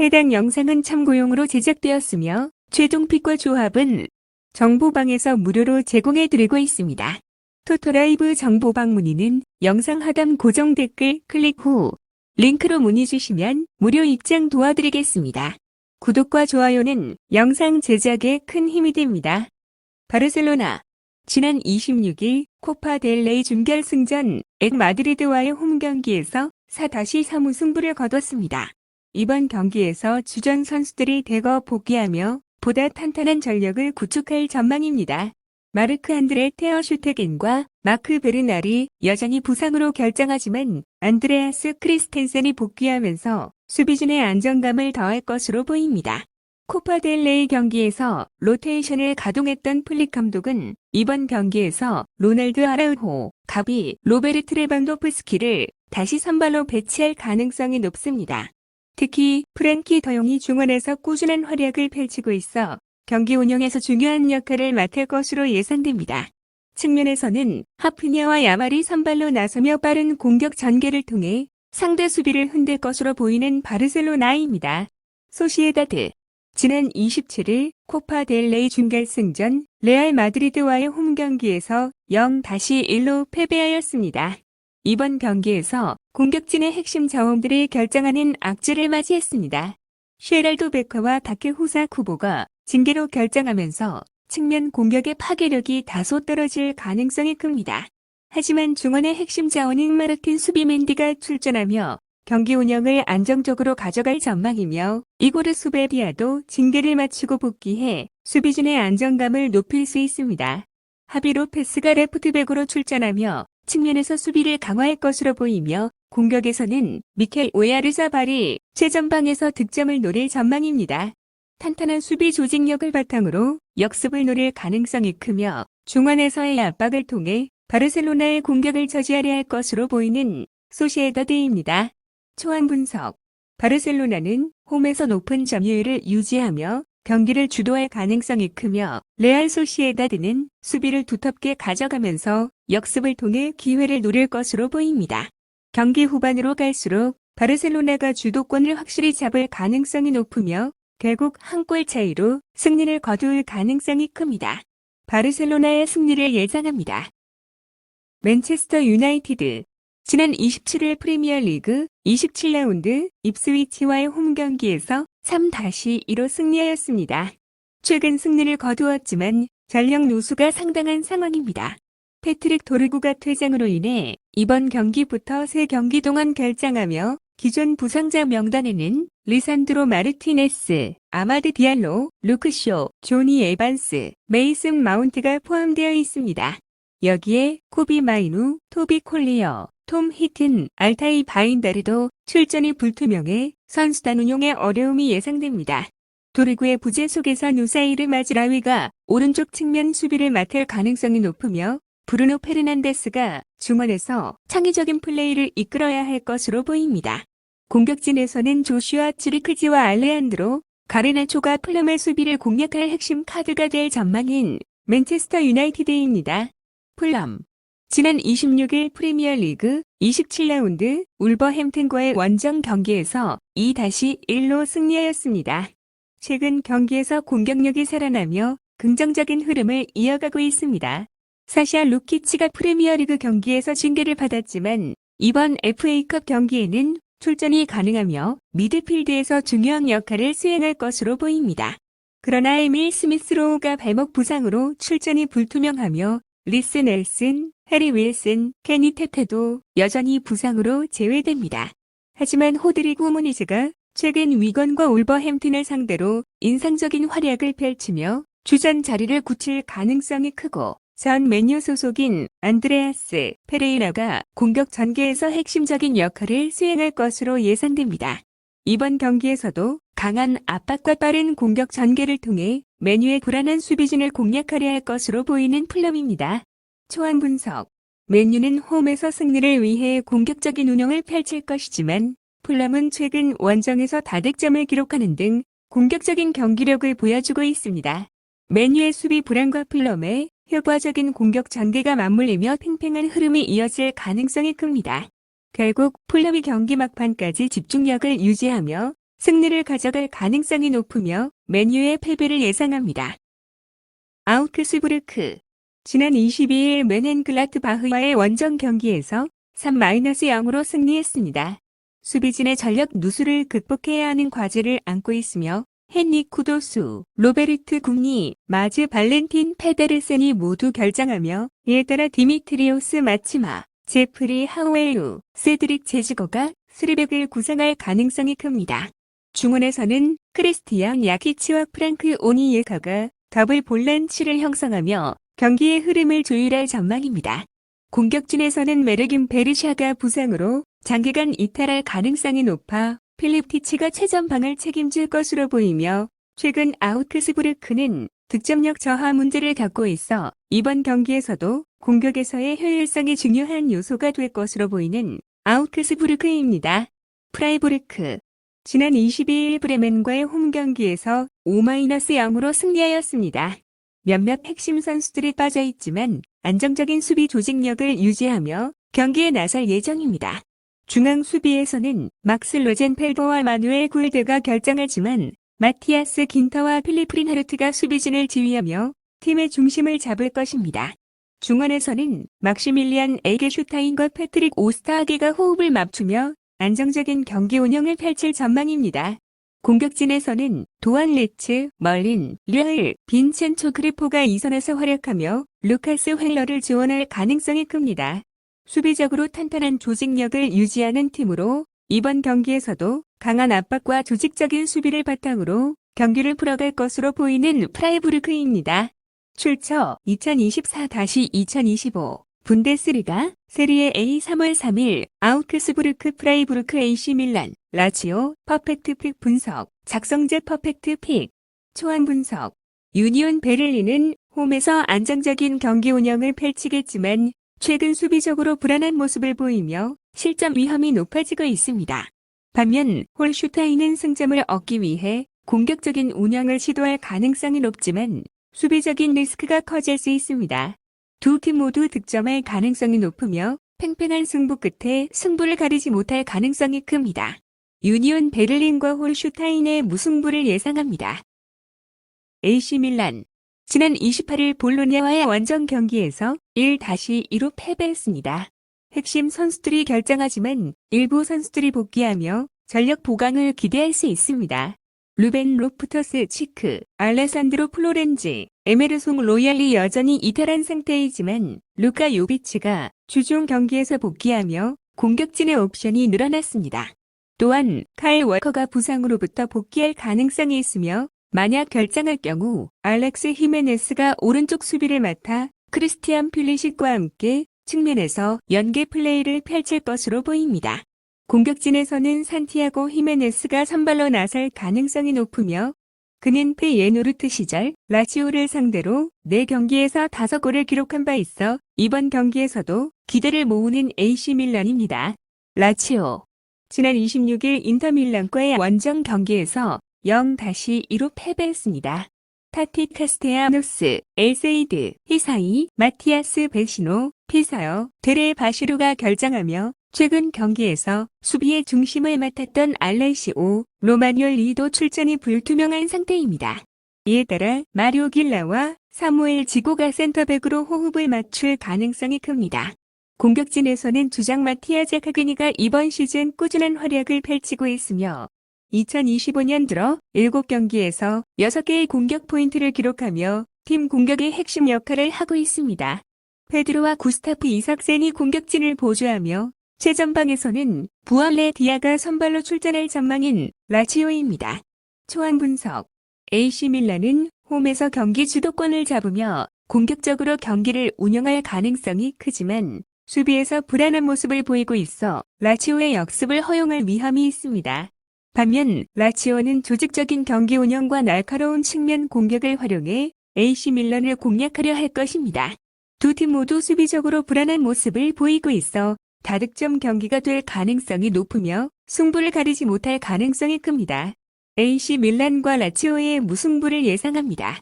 해당 영상은 참고용으로 제작되었으며 최종 픽과 조합은 정보방에서 무료로 제공해드리고 있습니다. 토토라이브 정보방 문의는 영상 하단 고정 댓글 클릭 후 링크로 문의 주시면 무료 입장 도와드리겠습니다. 구독과 좋아요는 영상 제작에 큰 힘이 됩니다. 바르셀로나 지난 26일 코파 델 레이 준결승전 마드리드와의 홈경기에서 4-3 우승부를 거뒀습니다. 이번 경기에서 주전 선수들이 대거 복귀하며 보다 탄탄한 전력을 구축할 전망입니다. 마르크 안드레 테어 슈테겐과 마크 베르날이 여전히 부상으로 결장하지만 안드레아스 크리스텐센이 복귀하면서 수비진의 안정감을 더할 것으로 보입니다. 코파 델 레이 경기에서 로테이션을 가동했던 플릭 감독은 이번 경기에서 로날드 아라우호, 가비, 로베르트 레반도프스키를 다시 선발로 배치할 가능성이 높습니다. 특히 프랭키 더용이 중원에서 꾸준한 활약을 펼치고 있어 경기 운영에서 중요한 역할을 맡을 것으로 예상됩니다. 측면에서는 하프냐와 야말이 선발로 나서며 빠른 공격 전개를 통해 상대 수비를 흔들 것으로 보이는 바르셀로나입니다. 소시에다드 지난 27일 코파 델 레이 준결승전 레알 마드리드와의 홈경기에서 0-1로 패배하였습니다. 이번 경기에서 공격진의 핵심 자원들이 결정하는 악재를 맞이했습니다. 쉐랄도 베커와 다케 후사 쿠보가 징계로 결정하면서 측면 공격의 파괴력이 다소 떨어질 가능성이 큽니다. 하지만 중원의 핵심 자원인 마르틴 수비맨디가 출전하며 경기 운영을 안정적으로 가져갈 전망이며 이고르 수베비아도 징계를 마치고 복귀해 수비진의 안정감을 높일 수 있습니다. 하비 로페스가 레프트백으로 출전하며 측면에서 수비를 강화할 것으로 보이며 공격에서는 미켈 오야르자발이 최전방에서 득점을 노릴 전망입니다. 탄탄한 수비 조직력을 바탕으로 역습을 노릴 가능성이 크며 중원에서의 압박을 통해 바르셀로나의 공격을 저지하려 할 것으로 보이는 소시에다드입니다. 초안 분석 바르셀로나는 홈에서 높은 점유율을 유지하며 경기를 주도할 가능성이 크며 레알 소시에다드는 수비를 두텁게 가져가면서 역습을 통해 기회를 노릴 것으로 보입니다. 경기 후반으로 갈수록 바르셀로나가 주도권을 확실히 잡을 가능성이 높으며 결국 한 골 차이로 승리를 거둘 가능성이 큽니다. 바르셀로나의 승리를 예상합니다. 맨체스터 유나이티드 지난 27일 프리미어리그 27라운드 입스위치와의 홈경기에서 3-2로 승리하였습니다. 최근 승리를 거두었지만 전력 누수가 상당한 상황입니다. 패트릭 도르구가 퇴장으로 인해 이번 경기부터 3경기 동안 결장하며 기존 부상자 명단에는 리산드로 마르티네스, 아마드 디알로, 루크쇼, 조니 에반스, 메이슨 마운트가 포함되어 있습니다. 여기에 코비 마이누, 토비 콜리어, 톰 히튼, 알타이 바인다르도 출전이 불투명해 선수단 운용에 어려움이 예상됩니다. 도르구의 부재 속에서 누사이르 마즈라위가 오른쪽 측면 수비를 맡을 가능성이 높으며 브루노 페르난데스가 중원에서 창의적인 플레이를 이끌어야 할 것으로 보입니다. 공격진에서는 조슈아 츠리크지와 알레한드로 가르나초가 플럼의 수비를 공략할 핵심 카드가 될 전망인 맨체스터 유나이티드입니다. 플럼 지난 26일 프리미어리그 27라운드 울버햄튼과의 원정 경기에서 2-1로 승리하였습니다. 최근 경기에서 공격력이 살아나며 긍정적인 흐름을 이어가고 있습니다. 사샤 루키치가 프리미어리그 경기에서 징계를 받았지만 이번 FA컵 경기에는 출전이 가능하며 미드필드에서 중요한 역할을 수행할 것으로 보입니다. 그러나 에밀 스미스로우가 발목 부상으로 출전이 불투명하며 리스 넬슨, 해리 윌슨, 케니 테테도 여전히 부상으로 제외됩니다. 하지만 호드리구 무니즈가 최근 위건과 울버햄튼을 상대로 인상적인 활약을 펼치며 주전 자리를 굳힐 가능성이 크고 전 맨유 소속인 안드레아스 페레이라가 공격 전개에서 핵심적인 역할을 수행할 것으로 예상됩니다. 이번 경기에서도 강한 압박과 빠른 공격 전개를 통해 맨유의 불안한 수비진을 공략하려 할 것으로 보이는 플럼입니다. 초안 분석 맨유는 홈에서 승리를 위해 공격적인 운영을 펼칠 것이지만 플럼은 최근 원정에서 다득점을 기록하는 등 공격적인 경기력을 보여주고 있습니다. 맨유의 수비 불안과 플럼의 효과적인 공격 전개가 맞물리며 팽팽한 흐름이 이어질 가능성이 큽니다. 결국 플럼이 경기 막판까지 집중력을 유지하며 승리를 가져갈 가능성이 높으며 맨유의 패배를 예상합니다. 아우크스부르크. 지난 22일 맨헨글라트바흐와의 원정 경기에서 3-0으로 승리했습니다. 수비진의 전력 누수를 극복해야 하는 과제를 안고 있으며 헨리쿠 도수, 로베르트 궁리, 마즈 발렌틴 페데르센이 모두 결장하며 이에 따라 디미트리오스 마치마, 제프리 하우엘루, 세드릭 제즈거가 수리백을 구성할 가능성이 큽니다. 중원에서는 크리스티안 야키치와 프랑크 오니예카가 더블 볼란치를 형성하며 경기의 흐름을 조율할 전망입니다. 공격진에서는 메르긴 베르샤가 부상으로 장기간 이탈할 가능성이 높아 필립 티치가 최전방을 책임질 것으로 보이며 최근 아우크스부르크는 득점력 저하 문제를 겪고 있어 이번 경기에서도 공격에서의 효율성이 중요한 요소가 될 것으로 보이는 아우크스부르크입니다. 프라이부르크. 지난 22일 브레멘과의 홈 경기에서 5-0으로 승리하였습니다. 몇몇 핵심 선수들이 빠져있지만 안정적인 수비 조직력을 유지하며 경기에 나설 예정입니다. 중앙 수비에서는 막스 로젠펠더와 마누엘 굴드가 결정하지만 마티아스 긴터와 필리프 린하르트가 수비진을 지휘하며 팀의 중심을 잡을 것입니다. 중원에서는 막시밀리안 에게슈타인과 패트릭 오스타하게가 호흡을 맞추며 안정적인 경기 운영을 펼칠 전망입니다. 공격진에서는 도안 리츠, 멀린, 류얼, 빈첸초 그리포가 2선에서 활약하며 루카스 헬러를 지원할 가능성이 큽니다. 수비적으로 탄탄한 조직력을 유지하는 팀으로 이번 경기에서도 강한 압박과 조직적인 수비를 바탕으로 경기를 풀어갈 것으로 보이는 프라이부르크입니다. 출처 2024-2025 분데스리가 세리에 A 3월 3일 아우크스부르크 프라이부르크 AC 밀란 라치오 퍼펙트 픽 분석 작성제 퍼펙트 픽 초안 분석 유니온 베를린은 홈에서 안정적인 경기 운영을 펼치겠지만 최근 수비적으로 불안한 모습을 보이며 실점 위험이 높아지고 있습니다. 반면 홀슈타인은 승점을 얻기 위해 공격적인 운영을 시도할 가능성이 높지만 수비적인 리스크가 커질 수 있습니다. 두 팀 모두 득점할 가능성이 높으며 팽팽한 승부 끝에 승부를 가리지 못할 가능성이 큽니다. 유니온 베를린과 홀슈타인의 무승부를 예상합니다. AC 밀란. 지난 28일 볼로냐와의 원정 경기에서 1-2로 패배했습니다. 핵심 선수들이 결정하지만 일부 선수들이 복귀하며 전력 보강을 기대할 수 있습니다. 루벤 로프터스 치크, 알레산드로 플로렌지, 에메르송 로얄이 여전히 이탈한 상태이지만 루카 요비치가 주중 경기에서 복귀하며 공격진의 옵션이 늘어났습니다. 또한 카일 워커가 부상으로부터 복귀할 가능성이 있으며 만약 결장할 경우 알렉스 히메네스가 오른쪽 수비를 맡아 크리스티안 필리식과 함께 측면에서 연계 플레이를 펼칠 것으로 보입니다. 공격진에서는 산티아고 히메네스가 선발로 나설 가능성이 높으며 그는 페예노르트 시절 라치오를 상대로 4경기에서 5골을 기록한 바 있어 이번 경기에서도 기대를 모으는 AC 밀란입니다. 라치오. 지난 26일 인터밀란과의 원정 경기에서 0-2로 패배했습니다. 타티 카스테야노스, 엘세이드, 히사이, 마티아스 베시노, 피사여, 데레 바시루가 결장하며 최근 경기에서 수비의 중심을 맡았던 알레시오, 로마뉴얼 리도 출전이 불투명한 상태입니다. 이에 따라 마리오 길라와 사무엘 지고가 센터백으로 호흡을 맞출 가능성이 큽니다. 공격진에서는 주장 마티아 자카그니가 이번 시즌 꾸준한 활약을 펼치고 있으며 2025년 들어 7경기에서 6개의 공격 포인트를 기록하며 팀 공격의 핵심 역할을 하고 있습니다. 페드로와 구스타프 이삭센이 공격진을 보조하며 최전방에서는 부알레 디아가 선발로 출전할 전망인 라치오입니다. 초안 분석. AC 밀란은 홈에서 경기 주도권을 잡으며 공격적으로 경기를 운영할 가능성이 크지만 수비에서 불안한 모습을 보이고 있어 라치오의 역습을 허용할 위험이 있습니다. 반면 라치오는 조직적인 경기 운영과 날카로운 측면 공격을 활용해 AC 밀란을 공략하려 할 것입니다. 두 팀 모두 수비적으로 불안한 모습을 보이고 있어 다득점 경기가 될 가능성이 높으며 승부를 가리지 못할 가능성이 큽니다. AC 밀란과 라치오의 무승부를 예상합니다.